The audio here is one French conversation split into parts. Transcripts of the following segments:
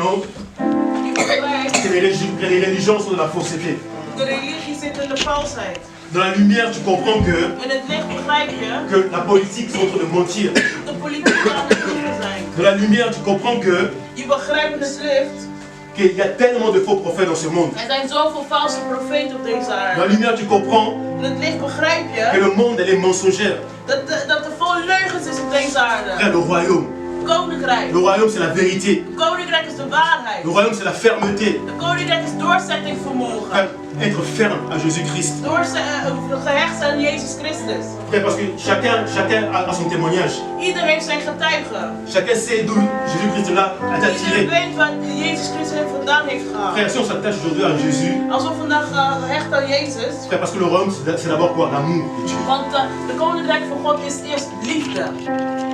comprenons que les religions sont de la fausseté. De religie zit in de valsheid. Dans la lumière, tu comprends que In het licht begrijp je la politique est en train de mentir. de politiek aan het doen zijn. Dans la lumière, tu comprends que Je begrijpt in het licht. qu'il y a tellement de faux prophètes dans ce monde. Er zijn zoveel valse profeten op deze Dans la aarde. lumière, tu comprends In het licht begrijp que je le monde elle est mensongère. dat er vol leugens is op deze aarde. Frère, le royaume. Koninkrijk. Le royaume, c'est la vérité. Het koninkrijk is de waarheid. Le royaume, c'est la fermeté. Het koninkrijk is doorzettingsvermogen. Frère, être ferme à Jésus-Christ. Gehecht aan Jezus Christus. Frère, parce que chacun a son témoignage. Ieder heeft zijn getuige. Chacun sait d'où Jésus-Christ là a Iedereen tiré. weet wat Jezus Christus hem vandaan heeft gehaald. Frère, si on s'attache aujourd'hui à Jésus, Als we vandaag hechten aan Jezus. frère, parce que le royaume, c'est d'abord quoi? L'amour de Dieu. Want de koninkrijk van God is eerst liefde.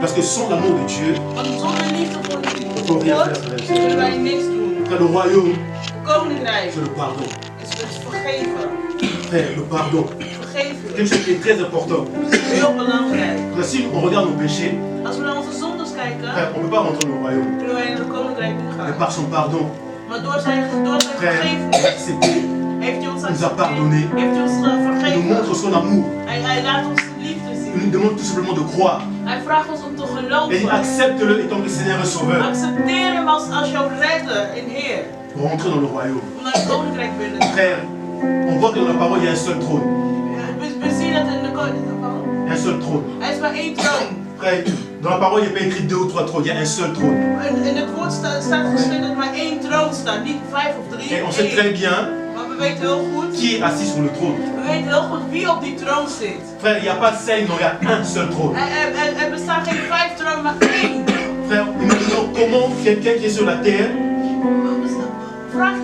Parce que sans l'amour de Dieu, Want zonder liefde voor faut rien God faire. kunnen wij niks doen. Frère, le royaume, Het koninkrijk c'est le pardon. is het vergeven. Frère, le pardon. Vergeven. Quelque chose qui est très important. Heel belangrijk. Frère, si on regarde nos péchés, Als we naar onze zondes kijken, frère, on ne peut pas rentrer dans le royaume. kunnen wij in het koninkrijk niet Mais gaan. par son pardon, Maar door zijn frère, vergevenis accepté, heeft hij ons nous a pardonné. Heeft hij ons il nous vergeven. montre son amour. Hij laat ons de liefde Il zien. nous demande tout simplement de croire. Hij vraagt ons om te Et geloven. accepte-le étant que Seigneur et Sauveur Accepteer hem als jouw redder en Heer. pour rentrer dans le royaume. Om naar het koninkrijk binnen te gaan. Frère, on voit que dans la parole, il y a un seul trône. We zien dat in de koninkrijk. Il y a un seul trône. Er is maar één troon. Frère, dans la parole, il n'y a pas écrit 2 ou 3 trônes, il y a un seul trône. In het woord staat geschreven dat maar één troon staat. Niet 5 of 3. Et on sait très bien Maar we weten heel goed. qui est assis sur le trône. We weten heel goed wie op die troon zit. Frère, il n'y a pas 5, non, il y a un seul trône. Er bestaan geen 5 tronen, maar één. Frère, imaginons comment quelqu'un qui est sur la terre,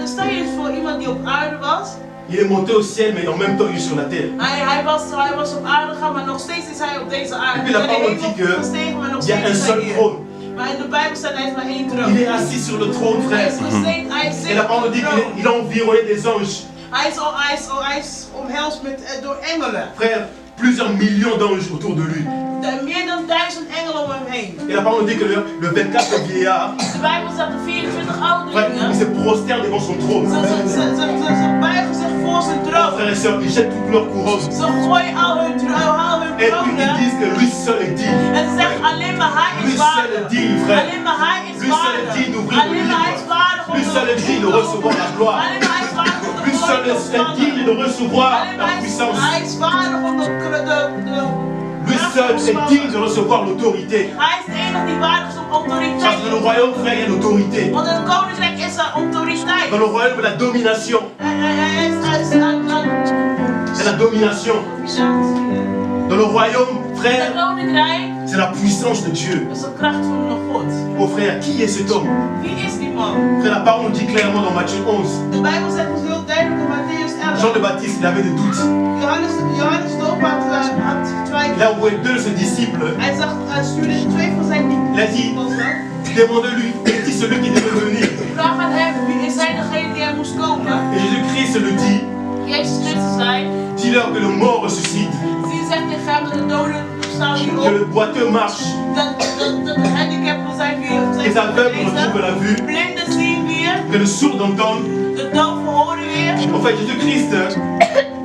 Stel je eens voor iemand die op aarde was. il est monté au ciel, mais en même temps, il est sur la terre. Hij was op aarde gegaan, maar nog steeds is hij op deze aarde. Et puis la parole dit que Gestegen, maar nog il y a steeds un is hij seul hier. trône. Maar in de Bijbel staat hij is maar één troon. Il est assis sur le trône, Hij frère. is gezeten, hij zit Et la op parole de dit troon. qu'il a environné des anges. Hij is omhelst door engelen. Frère, plusieurs millions d'anges autour de lui. Meer dan 1000 engelen om hem heen. Et la parole dit que le 24 vieillard, De Bijbel staat er 24 frère, il ouderlingen. se prosterne devant son trône. Ze buigen zich voor zijn troon. Frères et sœurs, ils jettent toutes leurs couronnes. Ze gooien al hun Et puis ils tronen. disent que lui seul est digne. En ze zeggen alleen maar hij Lui is seul est waardig. digne, frère. Alleen maar hij is Lui seul est digne waardig. d'ouvrir le Alleen maar hij is livre. waardig om Lui seul est digne de recevoir la gloire. Alleen maar hij is waardig om de Lui seul glorie te est ontvangen. digne de recevoir Alleen la maar puissance. hij is waardig om de Lui seul est digne de recevoir l'autorité. Hij is de enige die waardig is om autoriteit Parce que dans le royaume, frère, il y a l'autorité. Want in het koninkrijk is er autoriteit. Dans le royaume, la domination. C'est la domination. Dans le royaume, Het frère, koninkrijk c'est la puissance de Dieu. is de kracht van de God. Oh frère, qui est cet homme? Wie is die man? Frère, la parole nous dit clairement dans Matthieu 11. De Bijbel zegt ons heel duidelijk in Matthäus 11. Jean le Baptiste, il avait des doutes. Johannes de Doper had Il twijfel. a envoyé 2 de ses disciples. Hij stuurde 2 van zijn Il a dit, demandez-lui, est-il celui qui devait venir? vraag aan hem, wie is hij degene die er moest komen? Et Jésus-Christ le dit, Jezus Christus zei, dis-leur que le mort ressuscite, die zegt tegen hem dat de doden staan weer que op. le boiteux marche, Dat de handicapten zijn weer que les aveugles retrouvent la vue, blinden zien weer, que le sourd entende. de doven horen weer. En fait, Jésus-Christ,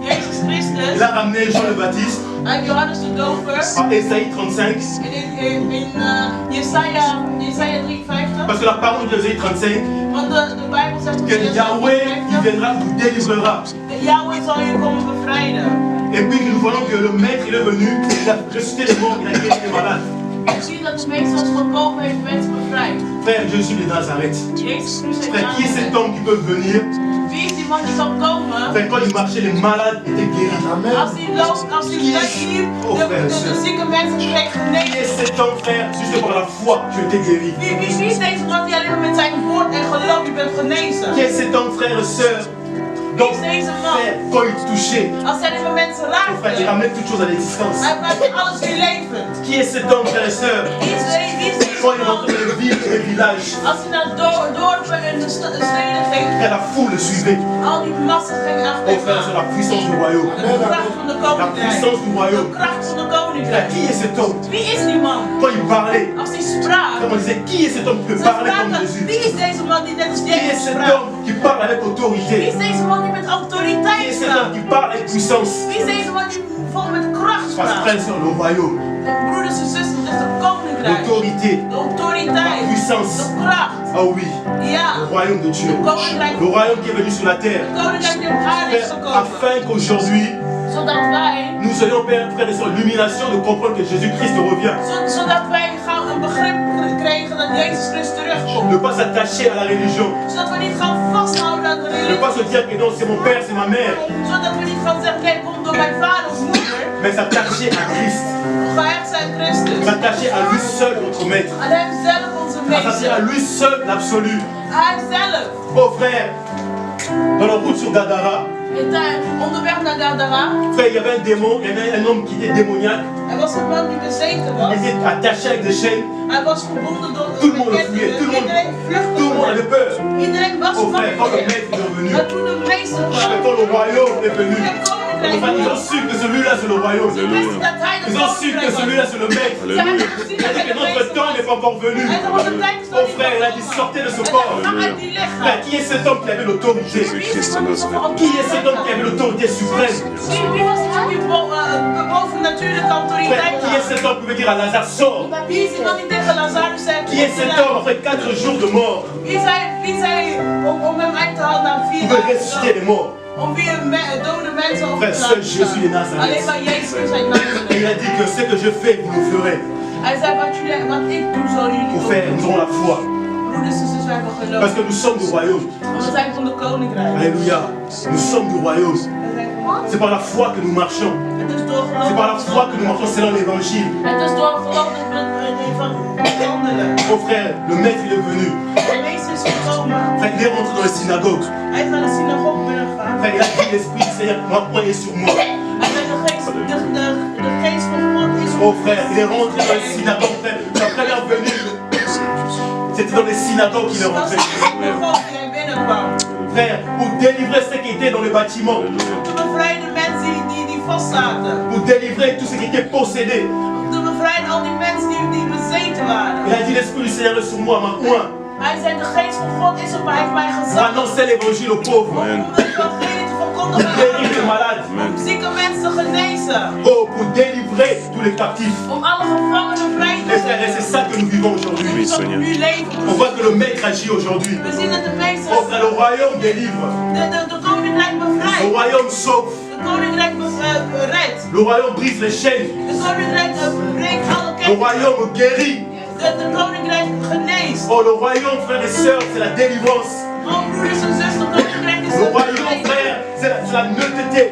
Jezus Christus, il a ramené Jean le Baptiste uit Johannes de Doper, à Ésaïe 35. in Jesaja 53. Parce que la parole de Ésaïe 35, Want de Bijbel zegt que Yahweh, il viendra, vous délivrera. dat Yahweh zal je komen bevrijden. Et puis nous voyons que le maître, il est venu, il a ressuscité les morts, il a guéri les malades. We zien dat de meester ons gekomen heeft mensen bevrijd. Frère, Jésus de Nazareth. Jezus Christus Frère, qui est cet homme qui peut venir? Wie is die man die kan komen? Frère, quand il marchait, les malades étaient guéris. Als hij loopt, als hij liep, de zieke mensen kregen Qui genezing. est cet homme, frère, juste par la foi, tu étais guéri? Wie is deze man die alleen maar met zijn woord en geloof je bent genezen? Qui est cet homme, frère et sœur? Wie is deze man? Frère, quand il touchait, Als hij alleen maar mensen frère, il raakte, ramenait toutes choses à l'existence. hij maakte alles weer levend. Qui est cet homme, frère et sœur? Wie is deze Quand il man? rentrait dans les villes et les villages, Als hij naar dorpen en de steden ging, frère, la foule le suivait. al die massen gingen Oh achter frère, c'est la puissance du royaume. De kracht van de La koninkrijk. puissance du De royaume. kracht van de Frère, koninkrijk. qui est cet homme? Wie is die man? Quand il parlait, Als hij sprak, on disait, qui est cet homme qui peut ze parler comme spraken, Jésus? wie is deze man die net est cet homme qui parle avec Wie autorité? is deze man die met Qui autoriteit est cet homme staat? qui parle avec puissance? Wie is deze man die vol met kracht Parce staat? frère, c'est le royaume, Broeders en zusters, het is de koninkrijk. l'autorité, De la autoriteit. puissance. De kracht. Ah oui, Ja. le royaume de Dieu. Le royaume qui est venu sur la terre. De koninkrijk die op aarde is Frère, gekomen. afin qu'aujourd'hui, Zodat wij, nous ayons, Père, frère et sœurs, l'illumination de comprendre que Jésus-Christ revient. zodat wij gaan een begrip krijgen dat Jezus Christus terugkomt. Ne pas s'attacher à la religion. Zodat we niet gaan vasthouden aan de Ne pas se religie. dire que non, c'est mon père, c'est ma mère. Zodat we niet gaan zeggen, nee, komt door mijn vader of moeder. Mais s'attacher à Christ. Gehecht zijn Christus. S'attacher à lui seul, notre maître. Aan hem zelf onze S'attacher à meester. lui seul, l'absolu. Hij zelf. Oh frère, dans la route sur Gadara, En daar, onderweg naar Gadara, frère, il y avait un démon, il y avait un homme qui était démoniaque. er was een man die bezeten was. Il était attaché avec des chaînes. Hij was gebonden door Tout le monde le fuyait, tout le monde, Iedereen tout le monde vluchtte. avait peur. Iedereen was Oh frère, quand le bang. maître est revenu, Maar toen de meester quand kwam, le royaume est venu, het koninkrijk enfin, ils ont kwam, su que celui-là c'est le royaume. ze wisten dat hij de Ils ont su que koninkrijk celui-là was. c'est le maître. Ze hebben gezien Il a dat dit hij que de notre meester temps n'est was. pas encore venu. En dan was de tijd is nog Oh niet frère, il a dit gekomen. sortez de ce En corps. dan ga uit die lichaam. Frère, qui est cet homme qui avait l'autorité? Wie is het man die zoveel Qui est cet homme qui autoriteit avait l'autorité suprême? had? Wie was die man die bovennatuurlijke Frère, autoriteit qui est had? cet homme qui veut dire à Lazare sort? Wie is die man die tegen Lazarus zei? Qui est cet homme après 4 jours de mort? Wie zei om hem uit te halen na 4 Qui veut ressusciter les morts? Om weer dode mensen op Frère, te seul laten Jésus de staan. Nazareth. Alleen maar Jezus zijn Et naam. il a dit que ce que je fais, vous le ferez. Hij zei wat ik doe, zullen jullie Pour ook faire, nous doen. aurons la foi. Broeders en zusters, wij hebben Parce geloof. que nous sommes du royaume. Want we zijn van de koninkrijk. Alléluia. Nous sommes du royaume. We zijn van- C'est par la foi que nous marchons. Het is door geloof. C'est par la foi que nous marchons selon l'évangile. Het is door geloof dat we het wandelen. Oh frère, le maître il est venu. De meester is gekomen. Frère, il est rentré dans les synagogues. Hij is naar de synagoge binnengegaan. Frère, il a dit l'Esprit du Seigneur m'a poigné sur moi. Hij zei de geest van God is Oh frère, il est rentré dans les synagogues. Frère, sa première venue, c'était dans les synagogues qu'il est Dat rentré. is de synagoge die hij binnenkwam. Frère, pour délivrer ceux qui étaient dans les bâtiments. Te bevrijden de mensen die vastzaten. Pour délivrer tous ceux qui étaient possédés. Te bevrijden al die mensen die bezeten waren. Il a dit l'Esprit du Seigneur est sur moi, ma poing. Hij zei de geest van God is op mij, heeft mij Pour gezet. annoncer l'évangile aux pauvres. Om de evangelie te Pour verkondigen. guérir les malades. Om zieke mensen te genezen. Oh, pour délivrer tous les captifs. Om alle gevangenen vrij te Et frère, et c'est zetten. ça que nous vivons aujourd'hui. Dit is wat we nu leven. On voit que le maître agit aujourd'hui. We zien dat de meester Oh frère, le royaume délivre. de koninkrijk Le bevrijdt. royaume sauve. De koninkrijk redt. Le royaume brise les chaînes. De koninkrijk breekt alle Le kettingen. royaume guérit. De koninkrijk geneest. Oh, le royaume, frères et sœurs, c'est la délivrance. Oh broeders en zusters, de koninkrijk is Le de royaume, bevrijding. frère, c'est la neutralité.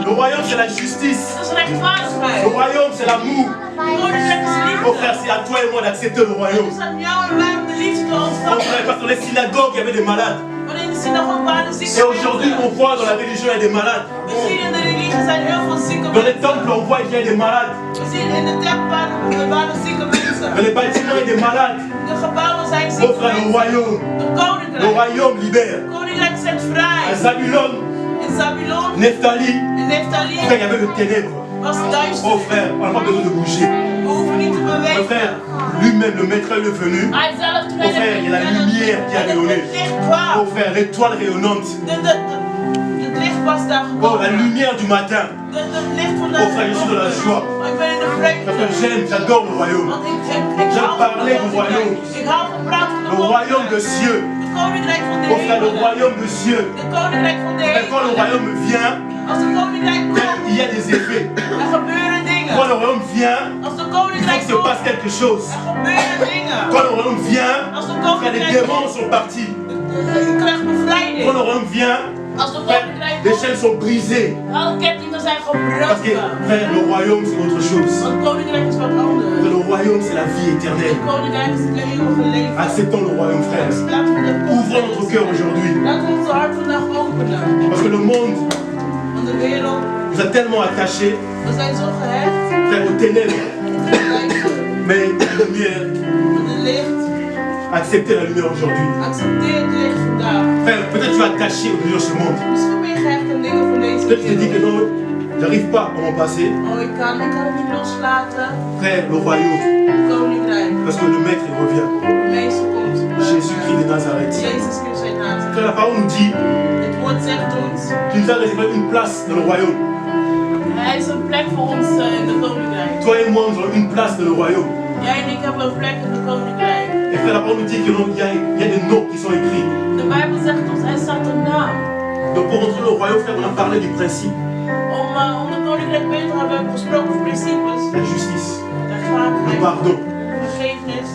Le royaume, c'est la justice. Het is rechtvaardigheid. Le royaume, c'est l'amour. De koninkrijk is Oh liefde. frère, c'est à toi et moi d'accepter le Het royaume. is aan jou en mij om de liefde te Oh ontvangen. frère, parce que dans les synagogues, il y avait des malades. Want in de synagoge waren zieke Et aujourd'hui, mensen. on voit dans la religion, il y a des malades. We zien in de religie zijn heel veel zieke Dans les mensen. temples, on voit qu'il y a des malades. We zien in de tempel waren zieke Dans mensen. les bâtiments, il y a des malades. De gebouwen zijn Oh zieke frère, le mensen. royaume. De Le koninkrijk. royaume libère. De koninkrijk zet À vrij. Zabulon, In Zabulon, Nephtali, in Neftali frère, il y avait le ténèbre. was Oh duister. frère, on n'a pas besoin de bouger. We hoeven niet te Mon bewegen. frère, lui-même, le maître il est venu. Hij zelf toen Oh frère, il y a la lumière qui a rayonné. Het licht kwam. Oh frère, l'étoile rayonnante. Het licht was daar Oh, la gekomen. lumière du matin. Het licht van de Oh frère, je suis dans la joie. Ik ben in de Parce que vreugde. j'aime, j'adore le royaume. Want ik J'aime hou van parler du royaume. Ik hou van praten van Le royaume de cieux. Het koninkrijk van de Oh frère, le hemelen. royaume de cieux. Het koninkrijk van de Et quand le hemelen. royaume vient, Als de koninkrijk komt, il y a des effets. er gebeuren dingen. Quand le royaume vient, Als de il faut koninkrijk qu'il se komt, passe quelque chose. er gebeuren dingen. Quand le royaume vient, Als de frère, les koninkrijk démons komt, sont partis. je krijgt Quand bevrijding. le royaume vient, Als de frère, koninkrijk les komt, chaînes sont brisées. alle kettingen zijn Parce que, gebroken. frère, le royaume, c'est autre chose. Want het koninkrijk is wat Frère, anders. le royaume, c'est la vie éternelle. Het koninkrijk is het eeuwige leven. Acceptons le royaume, frère. Laten we dat Ouvrons notre cœur aujourd'hui. Laten we ons hart vandaag openen. Parce que le monde Want de wereld, nous a tellement attachés, we zijn zo gehecht. frère, aux ténèbres. Duister. Mais la lumière, Met het licht. acceptez la lumière aujourd'hui. Accepteer het licht vandaag. Frère, peut-être tu es attaché au Dieu de ce monde. Misschien ben je gehecht aan dingen van deze Peut-être tu te dis que wereld. non, j'arrive pas à m'en passer. Oh, ik kan het niet loslaten. Frère, le royaume. Het koninkrijk. Parce que le maître, il revient. De meester komt. Jésus-Christ de Nazareth. Jezus parole nous dit, Het woord zegt ons, tu nous as réservé une place dans le royaume. hij is een plek voor ons in de koninkrijk. Toi et moi, nous avons une place dans le royaume. Jij en ik hebben een plek in de koninkrijk. Et frère, la parole nous dit qu'il y a des noms qui sont écrits. De Bijbel zegt ons, er staat een naam. Donc pour entrer dans le royaume, frère, on a parlé du principe, Om de koninkrijk beter te hebben we gesproken over principes. la justice, le Rechtvaardigheid, pardon. vergevenis.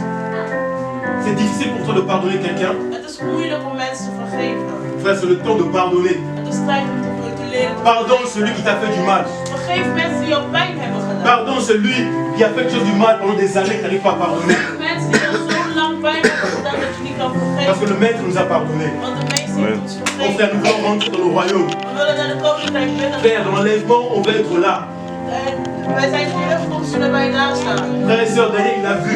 C'est difficile pour toi de pardonner quelqu'un. Het is moeilijk om mensen te vergeven. Frère, c'est le temps de pardonner. Het is tijd om te leren. Pardonne celui qui t'a fait du mal. Vergeef mensen die jou pijn hebben gedaan. Pardonne celui qui a fait quelque chose du mal pendant des années et qui n'arrive pas à pardonner. Mensen die jou zo lang pijn hebben gedaan dat je niet kan Parce que vergeven. le Maître nous a pardonné. Want de meester heeft ons Oh vergeven. frère, nous voulons rentrer dans le royaume. We willen naar de koninkrijk binnen. Frère, dans l'enlèvement, on va être là. En wij zijn teruggekomen zullen wij daar staan. Frère et sœur, Daniel, il a vu.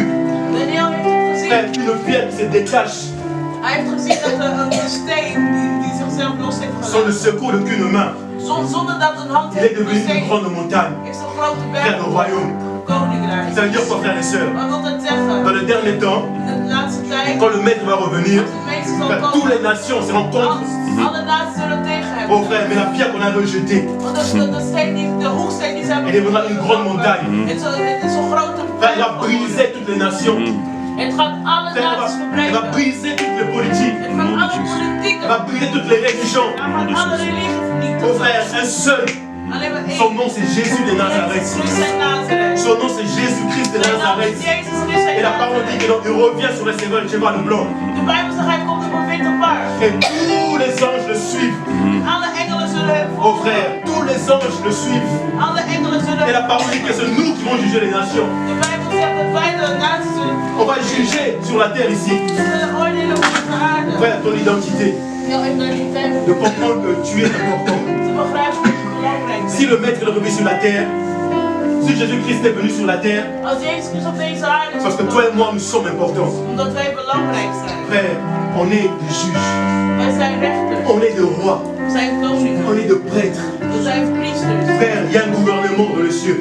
Daniel heeft het gezien. Frère, une pierre qui se détache Hij heeft gezien dat een steen die zichzelf los heeft sans le gelaten. secours d'aucune main. Zonder dat een hand Il est heeft devenu une gesteen. grande montagne. Is een grote Frère, berg le royaume. koninkrijk. Ça veut dire quoi, frères et sœurs? Wat wil dat zeggen? Dans les derniers temps, In de laatste tijd, quand le Maître va revenir, als de meester zal frère, toutes les komen, nations se rencontrent. alle naties zullen tegen hem. Oh frère, mais la pierre qu'on a rejetée, Want de steen die, de hoeksteen die ze hebben elle deviendra une grande montagne. Het is zo'n grote Frère, elle va berg. briser toutes les nations. Het gaat alle Frère, naties elle va verbreken. briser toutes les politiques. Het gaat alle politieken. Elle va briser toutes les religions. Het gaat alle religie vernietigen. Oh frère, un seul. Alleen maar één. Son nom c'est Jésus de Nazareth. Jezus Christus uit Nazareth. Son nom c'est Jésus-Christ de Zijn naam is Nazareth. Jezus Christus Et uit la parole dit Nazareth. qu'il revient sur les cheval blanc. De Bijbel zegt hij komt op een witte paard. Et tous les anges le suivent. Alle engelen zullen hem Oh volgen. frère, tous les anges le suivent. Alle engelen zullen Et la hem parole dit que c'est nous qui vont juger les nations. De Bijbel zegt dat wij de naties zullen On va juger sur la terre ici. We zullen oordelen op de aarde. Frère, ton identité. Jouw identiteit. De comprendre que tu es important. Te begrijpen dat je belangrijk bent. Si le Maître est revenu sur la terre, si Jésus-Christ est venu sur la terre, Als Jezus Christus op deze aarde is parce que toi et moi nous sommes importants. omdat wij belangrijk zijn. Frère, on est des juges. Wij zijn rechters. On est des rois. We zijn koningen. On est des prêtres. We zijn priesters. Frère, il y a un gouvernement dans les cieux.